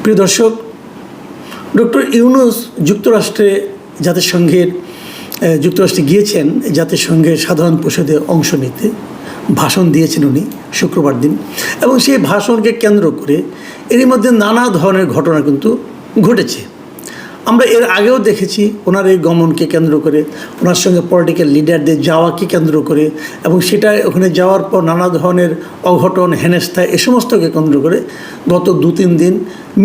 প্রিয় দর্শক, ডক্টর ইউনূস যুক্তরাষ্ট্রে গিয়েছেন জাতিসংঘের সাধারণ পরিষদে অংশ নিতে। ভাষণ দিয়েছেন উনি শুক্রবার দিন, এবং সেই ভাষণকে কেন্দ্র করে এরই মধ্যে নানা ধরনের ঘটনা কিন্তু ঘটেছে। আমরা এর আগেও দেখেছি ওনার এই গমনকে কেন্দ্র করে, ওনার সঙ্গে পলিটিক্যাল লিডারদের যাওয়াকে কেন্দ্র করে, এবং সেটা ওখানে যাওয়ার পর নানা ধরনের অঘটন, হেনস্থা, এ সমস্তকে কেন্দ্র করে গত 2-3 দিন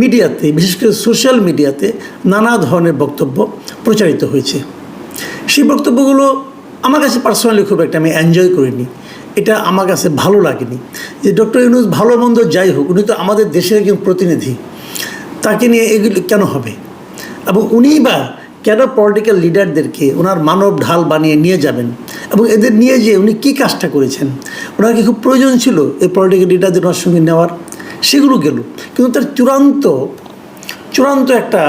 মিডিয়াতে, বিশেষ করে সোশ্যাল মিডিয়াতে নানা ধরনের বক্তব্য প্রচারিত হয়েছে। সেই বক্তব্যগুলো আমার কাছে পার্সোনালি খুব একটা আমি এনজয় করিনি। এটা আমার কাছে ভালো লাগেনি যে ডক্টর ইউনূস ভালো মন্দ যাই হোক, উনি তো আমাদের দেশের একজন প্রতিনিধি, তাকে নিয়ে এগুলো কেন হবে? এবং উনিই বা কেন পলিটিক্যাল লিডারদেরকে ওনার মানব ঢাল বানিয়ে নিয়ে যাবেন? এবং এদের নিয়ে যে উনি কী কাজটা করেছেন, ওনার কি খুব প্রয়োজন ছিল এই পলিটিক্যাল লিডারদের ওনার সঙ্গে নেওয়ার? সেগুলো গেল, কিন্তু তার চূড়ান্ত একটা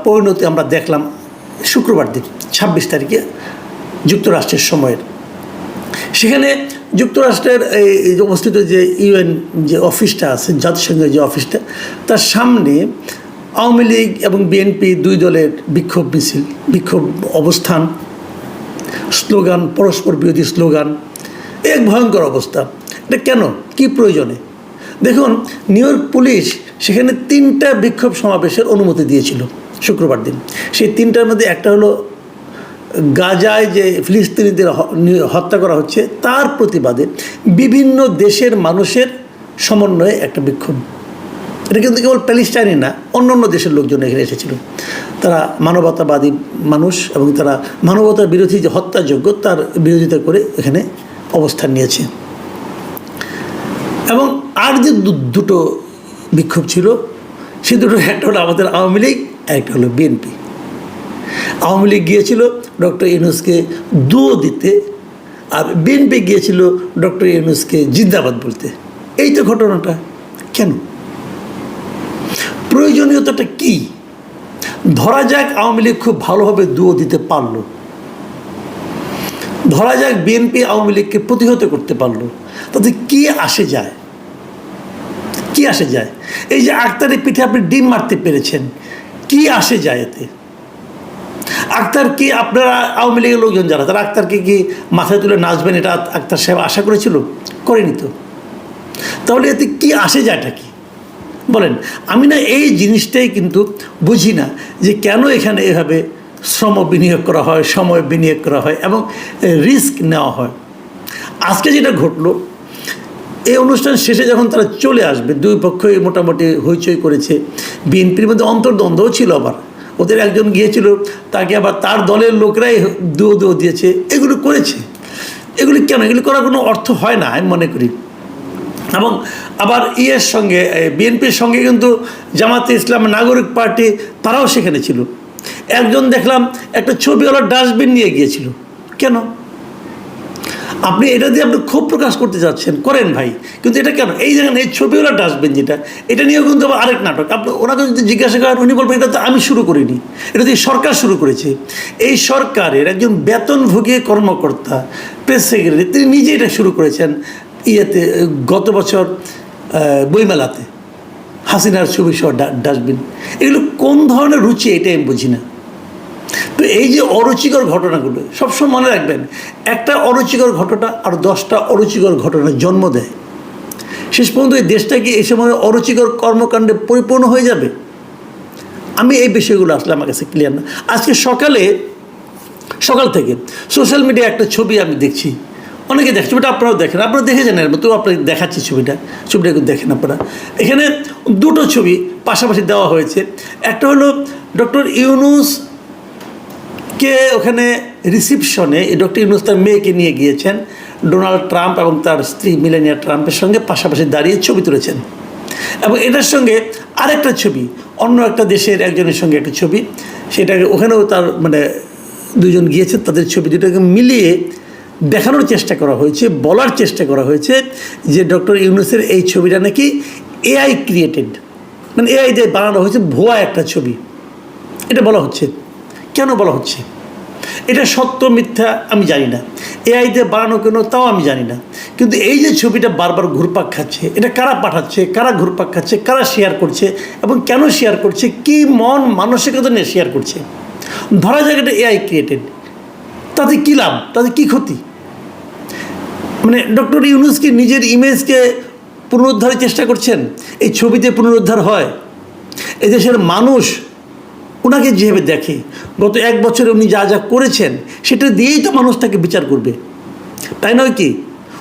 পরিণতি আমরা দেখলাম শুক্রবার দিন 26 তারিখে যুক্তরাষ্ট্রের সময়ের। সেখানে যুক্তরাষ্ট্রের এই অবস্থিত যে ইউএন যে অফিসটা আছে, জাতিসংঘের যে অফিসটা, তার সামনে আওয়ামী লীগ এবং বিএনপি দুই দলের বিক্ষোভ অবস্থান, স্লোগান, পরস্পর বিরোধী স্লোগান, এক ভয়ঙ্কর অবস্থা। এটা কেন, কি প্রয়োজনে? দেখুন, নিউ ইয়র্ক পুলিশ সেখানে 3টা বিক্ষোভ সমাবেশের অনুমতি দিয়েছিল শুক্রবার দিন। সেই 3টার মধ্যে একটা হলো গাজায় যে ফিলিস্তিনিদের হত্যা করা হচ্ছে তার প্রতিবাদে বিভিন্ন দেশের মানুষের সমন্বয়ে একটা বিক্ষোভ। এটা কিন্তু কেবল প্যালেস্টাইনি না, অন্য দেশের লোকজন এখানে এসেছিল। তারা মানবতাবাদী মানুষ এবং তারা মানবতার বিরোধী যে হত্যাযোগ্য তার বিরোধিতা করে এখানে অবস্থান নিয়েছে। এবং আর যে দুটো বিক্ষোভ ছিল, সে দুটো, একটা হলো আমাদের আওয়ামী লীগ, একটা হলো বিএনপি। আওয়ামী লীগ গিয়েছিল ডক্টর ইউনূসকে দুয়ো দিতে, আর বিএনপি গিয়েছিল ডক্টর ইউনূসকে জিন্দাবাদ বলতে। এই তো ঘটনাটা। কেন? প্রয়োজনীয়তাটা কি? ধরা যাক আওয়ামী লীগ খুব ভালোভাবে দুয়ো দিতে পারলো, ধরা যাক বিএনপি আওয়ামী লীগকে প্রতিহত করতে পারলো, তাতে কি আসে যায়? কি আসে যায়? এই যে আক্তারের পিঠে আপনি ডিম মারতে পেরেছেন, কি আসে যায় এতে? আক্তার কি, আপনারা আওয়ামী লীগের লোকজন যারা, তারা আক্তারকে কি মাথায় তুলে নাচবেন এটা আক্তার সাহেব আশা করেছিল? করেনি তো। তাহলে এতে কি আসে যায়টা কি বলেন? আমি না এই জিনিসটাই কিন্তু বুঝি না, যে কেন এখানে এভাবে শ্রম বিনিয়োগ করা হয়, সময় বিনিয়োগ করা হয় এবং রিস্ক নেওয়া হয়। আজকে যেটা ঘটলো, এই অনুষ্ঠান শেষে যখন তারা চলে আসবে, দুই পক্ষই মোটামুটি হইচই করেছে। বিএনপির মধ্যে অন্তর্দ্বন্দ্বও ছিল, আবার ওদের একজন গিয়েছিল, তাকে আবার তার দলের লোকরাই দুয়ো দিয়েছে। এগুলো করেছে। এগুলি কেন? এগুলি করার কোনো অর্থ হয় না আমি মনে করি। এবং আবার ইয়ের সঙ্গে, বিএনপির সঙ্গে কিন্তু জামাতে ইসলাম, নাগরিক পার্টি, তারাও সেখানে ছিল। একজন দেখলাম একটা ছবিওয়ালা ডাস্টবিন নিয়ে গিয়েছিল। কেন? আপনি এটা দিয়ে আপনি ক্ষোভ প্রকাশ করতে যাচ্ছেন, করেন ভাই, কিন্তু এটা কেন? এই জায়গায় এই ছবিওয়ালা ডাস্টবিন যেটা, এটা নিয়েও কিন্তু আবার আরেক নাটক। আপনি ওনাকে যদি জিজ্ঞাসা করেন, উনি বলবেন এটা তো আমি শুরু করিনি, এটা তো সরকার শুরু করেছে। এই সরকারের একজন বেতনভোগী কর্মকর্তা, প্রেস সেক্রেটারি, তিনি নিজে এটা শুরু করেছেন ইয়েতে, গত বছর বইমেলাতে, হাসিনার ছবি সহ ডাস্টবিন। এগুলো কোন ধরনের রুচি, এটা আমি বুঝি না। তো এই যে অরুচিকর ঘটনাগুলো সবসময় মনে রাখবেন, একটা অরুচিকর ঘটনা আর 10টা অরুচিকর ঘটনার জন্ম দেয়। শেষ পর্যন্ত এই দেশটা কি এই সময় অরুচিকর কর্মকাণ্ডে পরিপূর্ণ হয়ে যাবে? আমি এই বিষয়গুলো আসলে আমার কাছে ক্লিয়ার না। আজকে সকাল থেকে সোশ্যাল মিডিয়ায় একটা ছবি আমি দেখছি, অনেকে দেখে ছবিটা, আপনারাও দেখেন, আপনারা দেখেছেন, এর মতো আপনাকে দেখাচ্ছি ছবিটা একটু দেখেন আপনারা। এখানে দুটো ছবি পাশাপাশি দেওয়া হয়েছে। একটা হলো ডক্টর ইউনূসকে ওখানে রিসিপশনে ডক্টর ইউনূস তার মেয়েকে নিয়ে গিয়েছেন, ডোনাল্ড ট্রাম্প এবং তার স্ত্রী মেলানিয়া ট্রাম্পের সঙ্গে পাশাপাশি দাঁড়িয়ে ছবি তুলেছেন। এবং এটার সঙ্গে আরেকটা ছবি, অন্য একটা দেশের একজনের সঙ্গে একটা ছবি, সেটাকে ওখানেও তার মানে দুজন গিয়েছে, তাদের ছবি দুটোকে মিলিয়ে দেখানোর চেষ্টা করা হয়েছে, বলার চেষ্টা করা হয়েছে যে ডক্টর ইউনূসের এই ছবিটা নাকি এআই ক্রিয়েটেড, মানে এআই দিয়ে বানানো হয়েছে, ভুয়া একটা ছবি। এটা বলা হচ্ছে। কেন বলা হচ্ছে? এটা সত্য মিথ্যা আমি জানি না, এআই দিয়ে বানানো কেন তাও আমি জানি না, কিন্তু এই যে ছবিটা বারবার ঘুরপাক খাচ্ছে, এটা কারা পাঠাচ্ছে, কারা ঘুরপাক খাচ্ছে, কারা শেয়ার করছে এবং কেন শেয়ার করছে, কী মন মানসিকতা নিয়ে শেয়ার করছে। ধরা যাক এটা এআই ক্রিয়েটেড, তাতে কী লাভ, তাতে কী ক্ষতি? মানে ডক্টর ইউনূস কি নিজের ইমেজকে পুনরুদ্ধারের চেষ্টা করছেন? এই ছবিতে পুনরুদ্ধার হয়? এদেশের মানুষ ওনাকে যেভাবে দেখে, গত 1 বছরে উনি যা যা করেছেন সেটা দিয়েই তো মানুষ তাকে বিচার করবে, তাই নয় কি?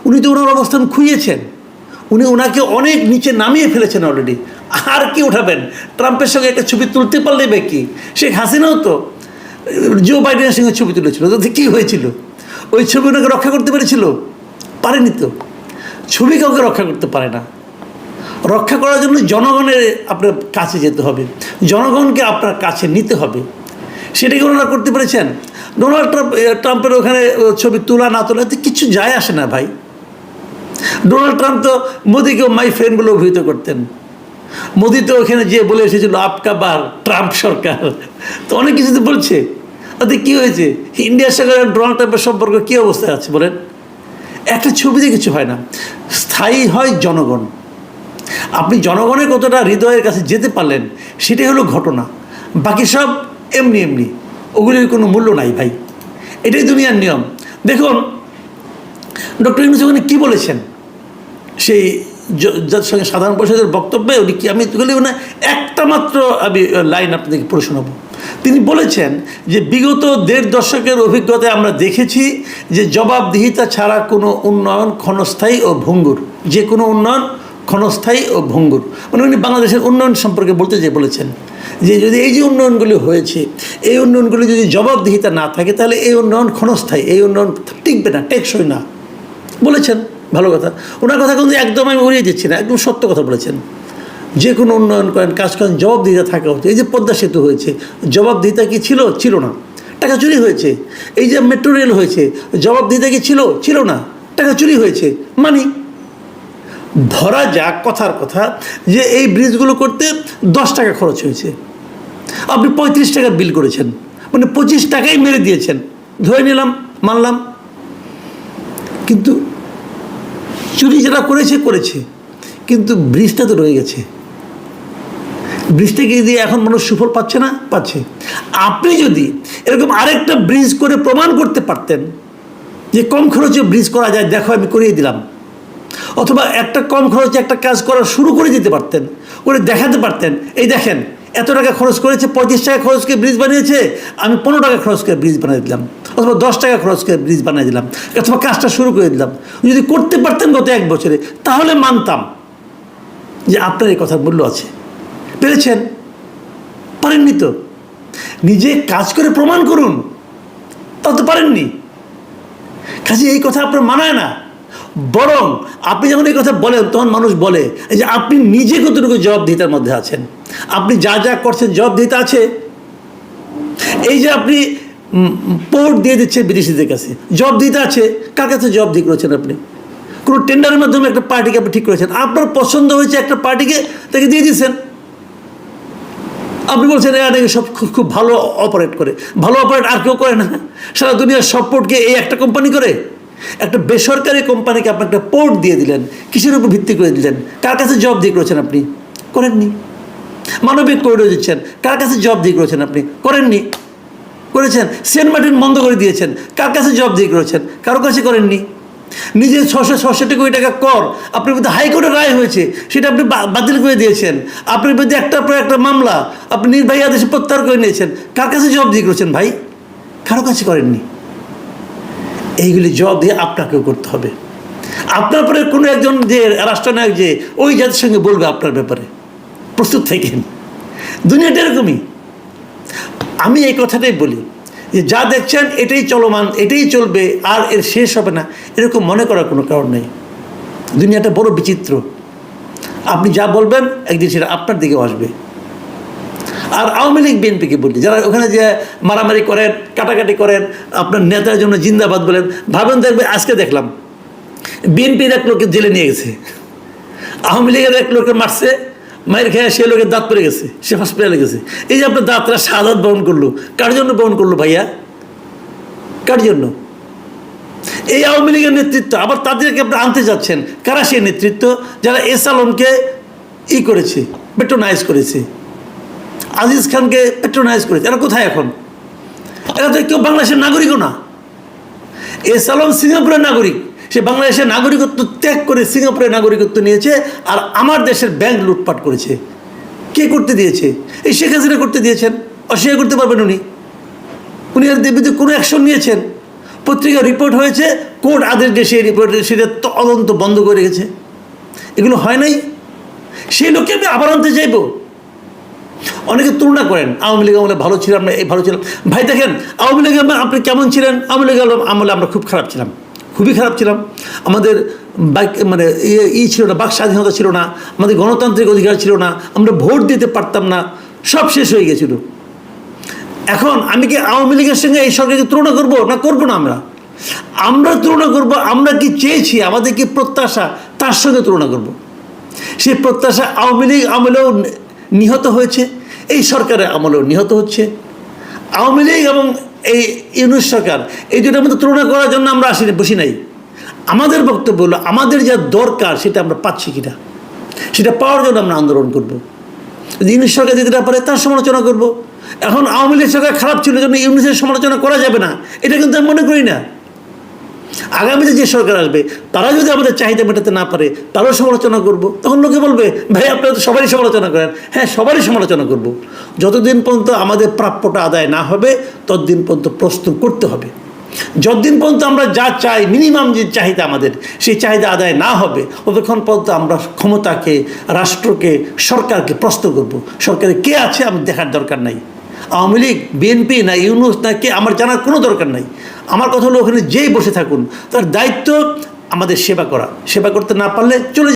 উনি তো ওনার অবস্থান খুইয়েছেন, উনি ওনাকে অনেক নিচে নামিয়ে ফেলেছেন অলরেডি। আর কি উঠাবেন? ট্রাম্পের সঙ্গে একটা ছবি তুলতে পারলে বা কি? শেখ হাসিনাও তো জো বাইডেনের সঙ্গে ছবি তুলেছিল, তাতে কী হয়েছিল? ওই ছবি ওনাকে রক্ষা করতে পেরেছিল? পারেনি তো। ছবি কাউকে রক্ষা করতে পারে না। রক্ষা করার জন্য জনগণের আপনার কাছে যেতে হবে, জনগণকে আপনার কাছে নিতে হবে। সেটাকে ওনারা করতে পেরেছেন? ডোনাল্ড ট্রাম্পের ওখানে ছবি তোলা না তোলা এতে কিছু যায় আসে না ভাই। ডোনাল্ড ট্রাম্প তো মোদিকেও মাই ফ্রেন্ড বলে অভিহিত করতেন। মোদি তো ওখানে যেয়ে বলে এসেছিল আপকা বার ট্রাম্প সরকার, তো অনেক কিছু তো বলছে। তাতে কী হয়েছে? ইন্ডিয়ার সঙ্গে ডোনাল্ড ট্রাম্পের সম্পর্ক কী অবস্থায় আছে বলেন? একটা ছবিতে কিছু হয় না, স্থায়ী হয় জনগণ। আপনি জনগণের কতটা হৃদয়ের কাছে যেতে পারলেন সেটাই হলো ঘটনা। বাকি সব এমনি এমনি, ওগুলির কোনো মূল্য নাই ভাই। এটাই দুনিয়ার নিয়ম। দেখুন ডক্টর ইউনূস ওখানে কী বলেছেন, সেই যার সঙ্গে সাধারণ পরিষদের বক্তব্যে উনি কি, আমি বলি না একটা মাত্র আমি লাইন আপনাদেরকে পড়ে শোনাবো। তিনি বলেছেন যে বিগত 1.5 দশকের অভিজ্ঞতায় আমরা দেখেছি যে জবাবদিহিতা ছাড়া কোনো উন্নয়ন ক্ষণস্থায়ী ও ভঙ্গুর, যে কোনো উন্নয়ন ক্ষণস্থায়ী ও ভঙ্গুর। মানে উনি বাংলাদেশের উন্নয়ন সম্পর্কে বলতে যে বলেছেন যে যদি এই যে উন্নয়নগুলি হয়েছে, এই উন্নয়নগুলি যদি জবাবদিহিতা না থাকে তাহলে এই উন্নয়ন ক্ষণস্থায়ী, এই উন্নয়ন টিকবে না, টেকসই না বলেছেন। ভালো কথা, ওনার কথা কিন্তু একদম আমি উড়িয়ে দিচ্ছি না, একদম সত্য কথা বলেছেন। যে কোনো উন্নয়ন করেন, কাজ করেন, জবাবদিহিতা থাকা উচিত। এই যে পদ্মা সেতু হয়েছে, জবাবদিহিতা কি ছিল? ছিল না, টাকা চুরি হয়েছে। এই যে মেট্রো রেল হয়েছে, জবাবদিহিতা কি ছিল? ছিল না, টাকা চুরি হয়েছে। মানে ধরা যাক কথার কথা যে এই ব্রিজগুলো করতে 10 টাকা খরচ হয়েছে, আপনি 35 টাকা বিল করেছেন, মানে 25 টাকাই মেরে দিয়েছেন, ধরে নিলাম, মানলাম। কিন্তু চুরি যারা করেছে করেছে, কিন্তু ব্রিজটা তো রয়ে গেছে। ব্রিজটাকে দিয়ে এখন মানুষ সুফল পাচ্ছে না? পাচ্ছে। আপনি যদি এরকম আরেকটা ব্রিজ করে প্রমাণ করতে পারতেন যে কম খরচে ব্রিজ করা যায়, দেখো আমি করিয়ে দিলাম, অথবা একটা কম খরচে একটা কাজ করা শুরু করে দিতে পারতেন, করে দেখাতে পারতেন এই দেখেন এত টাকা খরচ করেছে, 35 টাকা খরচ করে ব্রিজ বানিয়েছে, আমি 15 টাকা খরচ করে ব্রিজ বানিয়ে দিলাম, অথবা 10 টাকা খরচ করে ব্রিজ বানিয়ে দিলাম, অথবা কাজটা শুরু করে দিলাম। যদি করতে পারতেন গত 1 বছরে, তাহলে মানতাম যে আপনার এই কথার মূল্য আছে। পেরেছেন? পারেননি তো। নিজে কাজ করে প্রমাণ করুন, তা তো পারেননি। কাজে এই কথা আপনার মানায় না। বরং আপনি যখন এই কথা বলেন তখন মানুষ বলে যে আপনি নিজে কতটুকু জবাবদিহিতার মধ্যে আছেন, আপনি যা যা করছেন জবাবদিহিতা আছে। এই যে আপনি পোর্ট দিয়ে দিচ্ছেন বিদেশিদের কাছে, জবাবদিহিতা আছে। কার কাছে জবাবদিহি করেছেন? আপনি কোনো টেন্ডারের মাধ্যমে একটা পার্টিকে আপনি ঠিক করেছেন, আপনার পছন্দ হয়েছে একটা পার্টিকে, তাকে দিয়ে দিচ্ছেন। আপনি বলছেন এরা নাকি সব খুব ভালো অপারেট করে। ভালো অপারেট আর কেউ করে না। সারা দুনিয়ার সব পোর্টকে এই একটা কোম্পানি করে। একটা বেসরকারি কোম্পানিকে আপনি একটা পোর্ট দিয়ে দিলেন, কিসের উপর ভিত্তি করে দিলেন? কার কাছে জবাবদিহি করেছেন? আপনি করেননি। মানবিক করিডোর দিচ্ছেন, কার কাছে জবাবদিহি করেছেন? আপনি করেননি। করেছেন সেন্ট মার্টিন বন্ধ করে দিয়েছেন, কার কাছে জবাবদিহি করেছেন? কারো কাছে করেননি। নিজের 666 কোটি টাকা কর আপনার বিরুদ্ধে হাইকোর্টের রায় হয়েছে, সেটা আপনি বাতিল করে দিয়েছেন। আপনার বিরুদ্ধে একটার পর একটা মামলা আপনি নির্বাহী আদেশে প্রত্যাহার করে নিয়েছেন, কার কাছে জবাবদিহি করেছেন ভাই? কারো কাছে করেননি। এইগুলি জবাবদিহি আপনাকেও করতে হবে। আপনার পরে কোনো একজন যে রাষ্ট্রনায়ক যে ওই জাতির সঙ্গে বলবে আপনার ব্যাপারে, প্রস্তুত থাকেন। দুনিয়াটা এরকমই। আমি এই কথাটাই বলি যে যা দেখছেন এটাই চলমান, এটাই চলবে, আর এর শেষ হবে না, এরকম মনে করার কোনো কারণ নেই। দুনিয়াটা বড় বিচিত্র। আপনি যা বলবেন একদিন সেটা আপনার দিকেও আসবে। আর আওয়ামী লীগ বিএনপিকে বলি, যারা ওখানে যে মারামারি করেন, কাটাকাটি করেন, আপনার নেতার জন্য জিন্দাবাদ বলেন, ভাবেন দেখবে আজকে দেখলাম বিএনপির এক লোককে জেলে নিয়ে গেছে, আওয়ামী লীগের এক লোককে মারছে, মায়ের খেয়ে সে লোকের দাঁত পড়ে গেছে, সে হসপিটালে গেছে। এই যে আপনার দাঁতরা শাহাদাত বরণ করলো, কার জন্য বরণ করলো ভাইয়া? কার জন্য? এই আওয়ামী লীগের নেতৃত্ব, আবার তাদেরকে আপনি আনতে যাচ্ছেন। কারা সেই নেতৃত্ব? যারা এস আলমকে করেছে, পেট্রোনাইজ করেছে, আজিজ খানকে পেট্রোনাইজ করেছে। এরা কোথায় এখন? এরা তো কেউ বাংলাদেশের নাগরিকও না। এস আলম সিঙ্গাপুরের নাগরিক, সে বাংলাদেশের নাগরিকত্ব ত্যাগ করে সিঙ্গাপুরের নাগরিকত্ব নিয়েছে, আর আমার দেশের ব্যাংক লুটপাট করেছে। কে করতে দিয়েছে? এই শেখ হাসিনা করতে দিয়েছেন। অস্বীকার করতে পারবেন উনি? উনি এর বিরুদ্ধে কোনো অ্যাকশন নিয়েছেন? পত্রিকা রিপোর্ট হয়েছে, কোর্ট আদেশ দিয়ে সেই রিপোর্ট সেটা তদন্ত বন্ধ করে রেখেছে। এগুলো হয় নাই। সেই লোককে আমি আবার আনতে চাইব। অনেকে তুলনা করেন, আওয়ামী লীগ আমলে ভালো ছিলাম না, এই ভালো ছিলাম। ভাই দেখেন, আওয়ামী লীগ আপনি কেমন ছিলেন? আওয়ামী লীগ আমলে আমরা খুব খারাপ ছিলাম, খুবই খারাপ ছিলাম। আমাদের মানে ছিল না, বাক স্বাধীনতা ছিল না, আমাদের গণতান্ত্রিক অধিকার ছিল না, আমরা ভোট দিতে পারতাম না, সব শেষ হয়ে গেছিল। এখন আমি কি আওয়ামী লীগের সঙ্গে এই সরকারকে তুলনা করবো না? করবো না। আমরা তুলনা করব, আমরা কি চেয়েছি, আমাদের কি প্রত্যাশা, তার সঙ্গে তুলনা করব। সেই প্রত্যাশা আওয়ামী লীগ আমলেও নিহত হয়েছে, এই সরকারের আমলেও নিহত হচ্ছে। আওয়ামী লীগ এবং এই ইউনূস সরকার, এই দুটোর মধ্যে তুলনা করার জন্য আমরা বসি নাই। আমাদের বক্তব্য হলো, আমাদের যা দরকার সেটা আমরা পাচ্ছি কিনা, সেটা পাওয়ার জন্য আমরা আন্দোলন করব। যদি ইউনূস সরকার দিতে না পারে, তার সমালোচনা করব। এখন আওয়ামী লীগ সরকার খারাপ ছিল জন্য ইউনূসের সমালোচনা করা যাবে না, এটা কিন্তু আমি মনে করি না। আগামীতে যে সরকার আসবে, তারা যদি আমাদের চাহিদা মেটাতে না পারে, তারও সমালোচনা করব। তখন লোকে বলবে, ভাই আপনারা তো সবারই সমালোচনা করেন। হ্যাঁ, সবারই সমালোচনা করব। যতদিন পর্যন্ত আমাদের প্রাপ্যটা আদায় না হবে, ততদিন পর্যন্ত প্রশ্ন করতে হবে। যতদিন পর্যন্ত আমরা যা চাই, মিনিমাম যে চাহিদা আমাদের, সেই চাহিদা আদায় না হবে, ততক্ষণ পর্যন্ত আমরা ক্ষমতাকে, রাষ্ট্রকে, সরকারকে প্রশ্ন করব। সরকারে কে আছে আমি দেখার দরকার নাই। আওয়ামী লীগ, বিএনপি না ইউনূস না কে, আমার জানার কোনো দরকার নাই। আমার কথা হলো, ওখানে যেই বসে থাকুন, তার দায়িত্ব আমাদের সেবা করা। সেবা করতে না পারলে চলে